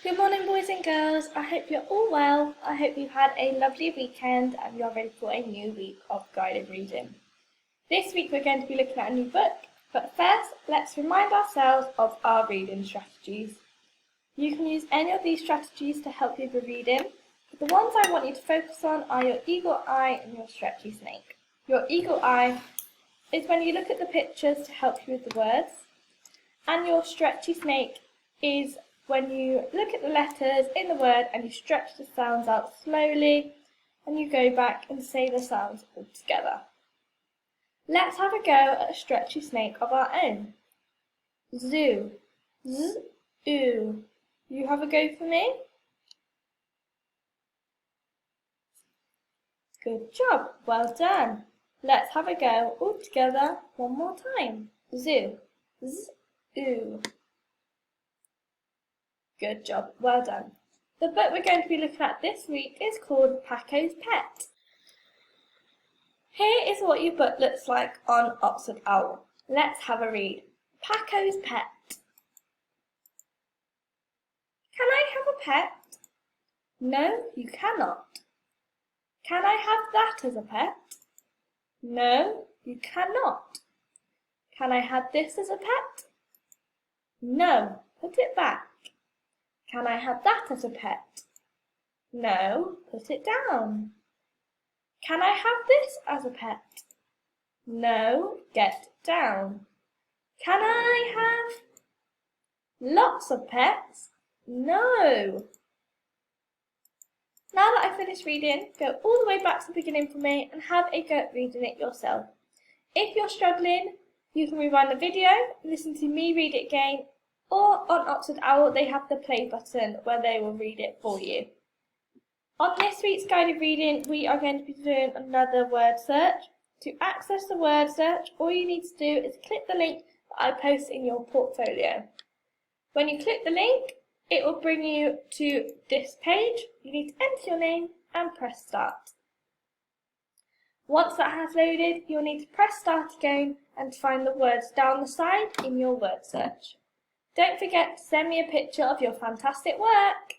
Good morning, boys and girls. I hope you're all well. I hope you've had a lovely weekend and you're ready for a new week of guided reading. This week we're going to be looking at a new book, but first let's remind ourselves of our reading strategies. You can use any of these strategies to help you with reading, but the ones I want you to focus on are your eagle eye and your stretchy snake. Your eagle eye is when you look at the pictures to help you with the words, and your stretchy snake is when you look at the letters in the word and you stretch the sounds out slowly and you go back and say the sounds all together. Let's have a go at a stretchy snake of our own. Zoo, z, oo. You have a go for me? Good job, well done. Let's have a go all together one more time. Zoo, z, oo. Good job, well done. The book we're going to be looking at this week is called Paco's Pet. Here is what your book looks like on Oxford Owl. Let's have a read. Paco's Pet. Can I have a pet? No, you cannot. Can I have that as a pet? No, you cannot. Can I have this as a pet? No, put it back. Can I have that as a pet? No, put it down. Can I have this as a pet? No, get down. Can I have lots of pets? No. Now that I've finished reading, go all the way back to the beginning for me and have a go at reading it yourself. If you're struggling, you can rewind the video, listen to me read it again, or on Oxford Owl they have the play button where they will read it for you. On this week's guided reading, we are going to be doing another word search. To access the word search, all you need to do is click the link that I post in your portfolio. When you click the link, it will bring you to this page. You need to enter your name and press start. Once that has loaded, you'll need to press start again and find the words down the side in your word search. Don't forget to send me a picture of your fantastic work.